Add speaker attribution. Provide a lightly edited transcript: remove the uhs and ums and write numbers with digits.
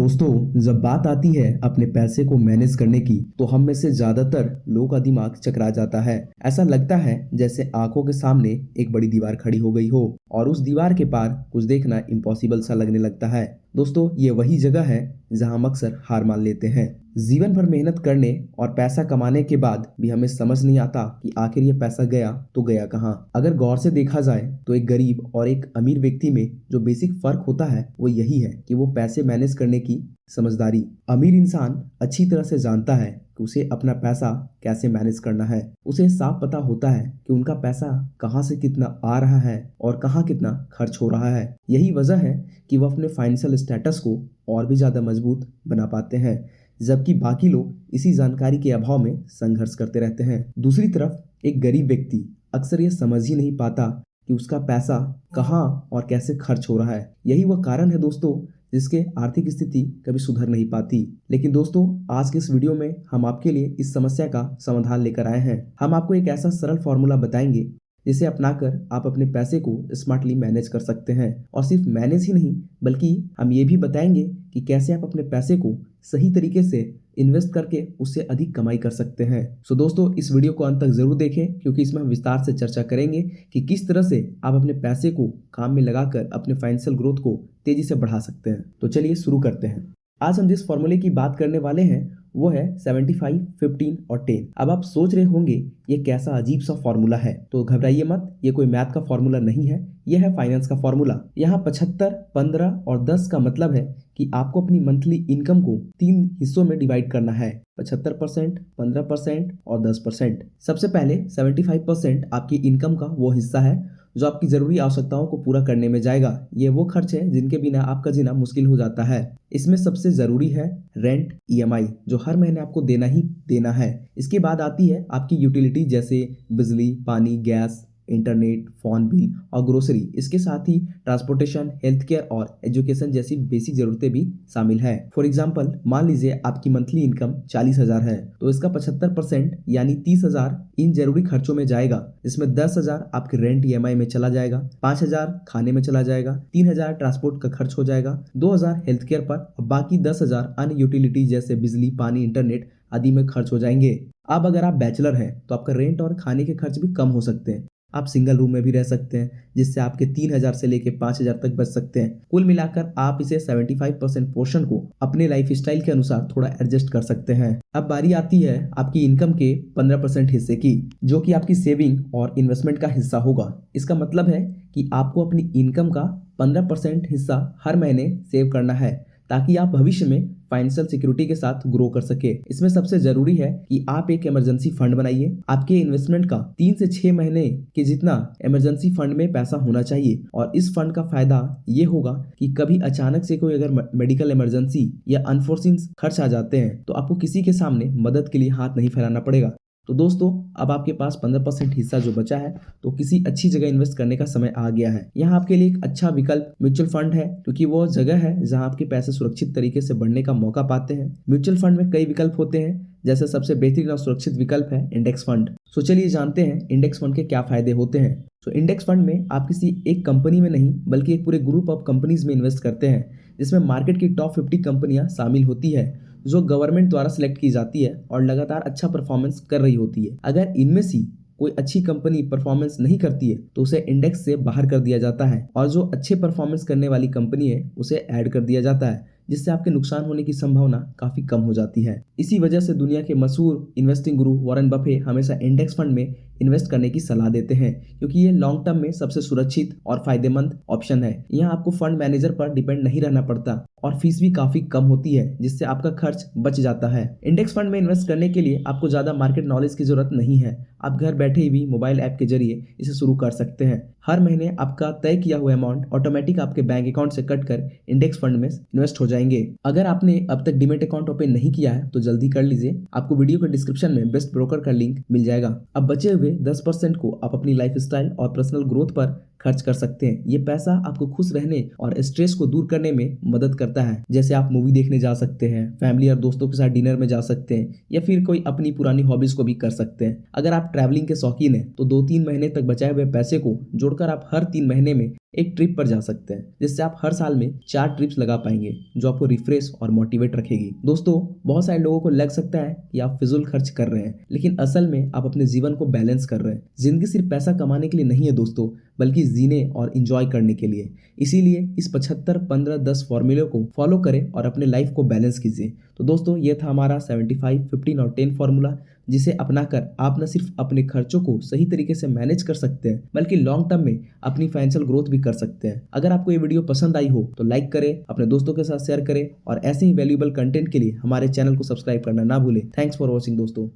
Speaker 1: दोस्तों, जब बात आती है अपने पैसे को मैनेज करने की तो हम में से ज्यादातर लोगों का दिमाग चकरा जाता है। ऐसा लगता है जैसे आंखों के सामने एक बड़ी दीवार खड़ी हो गई हो और उस दीवार के पार कुछ देखना इम्पॉसिबल सा लगने लगता है। दोस्तों, ये वही जगह है जहां हम अक्सर हार मान लेते हैं। जीवन भर मेहनत करने और पैसा कमाने के बाद भी हमें समझ नहीं आता कि आखिर ये पैसा गया तो गया कहाँ। अगर गौर से देखा जाए तो एक गरीब और एक अमीर व्यक्ति में जो बेसिक फर्क होता है वो यही है कि वो पैसे मैनेज करने की समझदारी। अमीर इंसान अच्छी तरह से जानता है कि उसे अपना पैसा कैसे मैनेज करना है। उसे साफ पता होता है कि उनका पैसा कहाँ से कितना आ रहा है और कहाँ कितना खर्च हो रहा है। यही वजह है कि वो अपने फाइनेंशियल स्टेटस को और भी ज्यादा मजबूत बना पाते हैं, जबकि बाकी लोग इसी जानकारी के अभाव में संघर्ष करते रहते हैं। दूसरी तरफ एक गरीब व्यक्ति अक्सर ये समझ ही नहीं पाता कि उसका पैसा कहाँ और कैसे खर्च हो रहा है। यही वह कारण है दोस्तों जिसके आर्थिक स्थिति कभी सुधर नहीं पाती। लेकिन दोस्तों, आज के इस वीडियो में हम आपके लिए इस समस्या का समाधान लेकर आए हैं। हम आपको एक ऐसा सरल फॉर्मूला बताएंगे जिसे अपनाकर आप अपने पैसे को स्मार्टली मैनेज कर सकते हैं। और सिर्फ मैनेज ही नहीं बल्कि हम ये भी बताएंगे कि कैसे आप अपने पैसे को सही तरीके से इन्वेस्ट करके उससे अधिक कमाई कर सकते हैं। सो दोस्तों, इस वीडियो को अंत तक जरूर देखें क्योंकि इसमें हम विस्तार से चर्चा करेंगे कि किस तरह से आप अपने पैसे को काम में लगाकर अपने फाइनेंशियल ग्रोथ को तेजी से बढ़ा सकते हैं। तो चलिए शुरू करते हैं। आज हम जिस फॉर्मूले की बात करने वाले हैं वो है 75, 15 और 10। अब आप सोच रहे होंगे ये कैसा अजीब सा फॉर्मूला है, तो घबराइए मत, ये कोई मैथ का फॉर्मूला नहीं है, यह है फाइनेंस का फॉर्मूला। यहाँ 75, 15 और 10 का मतलब है कि आपको अपनी मंथली इनकम को 3 हिस्सों में डिवाइड करना है, 75%, 15% और 10%। सबसे पहले 75% आपकी इनकम का वो हिस्सा है जो आपकी जरूरी आवश्यकताओं को पूरा करने में जाएगा। ये वो खर्च है जिनके बिना आपका जीना मुश्किल हो जाता है। इसमें सबसे जरूरी है रेंट, ईएमआई, जो हर महीने आपको देना ही देना है। इसके बाद आती है आपकी यूटिलिटी जैसे बिजली, पानी, गैस, इंटरनेट, फोन बिल और ग्रोसरी। इसके साथ ही ट्रांसपोर्टेशन, हेल्थ केयर और एजुकेशन जैसी बेसिक जरूरतें भी शामिल है। फॉर एग्जाम्पल, मान लीजिए आपकी मंथली इनकम 40,000 है तो इसका 75% यानी 30,000 इन जरूरी खर्चों में जाएगा, जिसमें 10,000 आपके रेंट ईएमआई में चला जाएगा, 5,000 खाने में चला जाएगा, 3,000 ट्रांसपोर्ट का खर्च हो जाएगा, 2,000 हेल्थ केयर पर, बाकी 10,000 अन्य यूटिलिटी जैसे बिजली, पानी, इंटरनेट आदि में खर्च हो जाएंगे। अब अगर आप बैचलर हैं तो आपका रेंट और खाने के खर्च भी कम हो सकते हैं। आप सिंगल रूम में भी रह सकते हैं जिससे आपके 3,000 से लेके 5,000 तक बच सकते हैं। कुल मिलाकर आप इसे 75% पोर्शन को अपने लाइफ स्टाइल के अनुसार थोड़ा एडजस्ट कर सकते हैं। अब बारी आती है आपकी इनकम के 15% हिस्से की, जो कि आपकी सेविंग और इन्वेस्टमेंट का हिस्सा होगा। इसका मतलब है कि आपको अपनी इनकम का 15% हिस्सा हर महीने सेव करना है ताकि आप भविष्य में फाइनेंशियल सिक्योरिटी के साथ ग्रो कर सके। इसमें सबसे जरूरी है कि आप एक इमरजेंसी फंड बनाइए। आपके इन्वेस्टमेंट का 3 से 6 महीने के जितना इमरजेंसी फंड में पैसा होना चाहिए और इस फंड का फायदा ये होगा कि कभी अचानक से कोई अगर मेडिकल इमरजेंसी या अनफोर्सीन खर्च आ जाते हैं तो आपको किसी के सामने मदद के लिए हाथ नहीं फैलाना पड़ेगा। तो दोस्तों, अब आपके पास 15% हिस्सा जो बचा है तो किसी अच्छी जगह इन्वेस्ट करने का समय आ गया है। यहाँ आपके लिए एक अच्छा विकल्प म्यूचुअल फंड है क्योंकि वो जगह है जहाँ आपके पैसे सुरक्षित तरीके से बढ़ने का मौका पाते हैं। म्यूचुअल फंड में कई विकल्प होते हैं, जैसे सबसे बेहतरीन और सुरक्षित विकल्प है इंडेक्स फंड। तो चलिए जानते हैं इंडेक्स फंड के क्या फायदे होते हैं। तो इंडेक्स फंड में आप किसी एक कंपनी में नहीं बल्कि एक पूरे ग्रुप ऑफ कंपनीज में इन्वेस्ट करते हैं, जिसमें मार्केट की टॉप 50 कंपनियां शामिल होती है जो गवर्नमेंट द्वारा सिलेक्ट की जाती है और लगातार अच्छा परफॉर्मेंस कर रही होती है। अगर इनमें से कोई अच्छी कंपनी परफॉर्मेंस नहीं करती है तो उसे इंडेक्स से बाहर कर दिया जाता है और जो अच्छे परफॉर्मेंस करने वाली कंपनी है उसे ऐड कर दिया जाता है, जिससे आपके नुकसान होने की संभावना काफी कम हो जाती है। इसी वजह से दुनिया के मशहूर इन्वेस्टिंग गुरु वॉरेन बफे हमेशा इंडेक्स फंड में इन्वेस्ट करने की सलाह देते हैं क्योंकि ये लॉन्ग टर्म में सबसे सुरक्षित और फायदेमंद ऑप्शन है। यहाँ आपको फंड मैनेजर पर डिपेंड नहीं रहना पड़ता और फीस भी काफी कम होती है, जिससे आपका खर्च बच जाता है। इंडेक्स फंड में इन्वेस्ट करने के लिए आपको ज्यादा मार्केट नॉलेज की जरूरत नहीं है। आप घर बैठे ही भी मोबाइल ऐप के जरिए इसे शुरू कर सकते हैं। हर महीने आपका तय किया हुआ अमाउंट ऑटोमेटिक आपके बैंक अकाउंट से कटकर इंडेक्स फंड में इन्वेस्ट हो जाएंगे। अगर आपने अब तक डीमैट अकाउंट ओपन नहीं किया है तो जल्दी कर लीजिए, आपको वीडियो के डिस्क्रिप्शन में बेस्ट ब्रोकर का लिंक मिल जाएगा। अब बचे हुए 10% को आप अपनी लाइफ स्टाइल और पर्सनल ग्रोथ पर खर्च कर सकते हैं। ये पैसा आपको खुश रहने और स्ट्रेस को दूर करने में मदद करता है, जैसे आप मूवी देखने जा सकते हैं, फैमिली और दोस्तों के साथ डिनर में जा सकते हैं या फिर कोई अपनी पुरानी हॉबीज को भी कर सकते हैं। अगर आप ट्रैवलिंग के शौकीन हैं तो 2-3 महीने तक बचाए हुए पैसे को जोड़कर आप हर 3 महीने में एक ट्रिप पर जा सकते हैं, जिससे आप हर साल में 4 ट्रिप्स लगा पाएंगे, जो आपको रिफ्रेश और मोटिवेट रखेगी। दोस्तों, बहुत सारे लोगों को लग सकता है कि आप फिजूल खर्च कर रहे हैं, लेकिन असल में आप अपने जीवन को बैलेंस कर रहे हैं। जिंदगी सिर्फ पैसा कमाने के लिए नहीं है दोस्तों, बल्कि जीने और इंजॉय करने के लिए। इसीलिए इस 75-15-10 फॉर्मूले को फॉलो करें और अपने लाइफ को बैलेंस कीजिए। तो दोस्तों, ये था हमारा 75, 15 और 10 फॉर्मूला, जिसे अपनाकर आप न सिर्फ अपने खर्चों को सही तरीके से मैनेज कर सकते हैं, बल्कि लॉन्ग टर्म में अपनी फाइनेंशियल ग्रोथ भी कर सकते हैं। अगर आपको ये वीडियो पसंद आई हो तो लाइक करें, अपने दोस्तों के साथ शेयर करें और ऐसे ही वैल्यूएबल कंटेंट के लिए हमारे चैनल को सब्सक्राइब करना ना भूलें। थैंक्स फॉर वॉचिंग दोस्तों।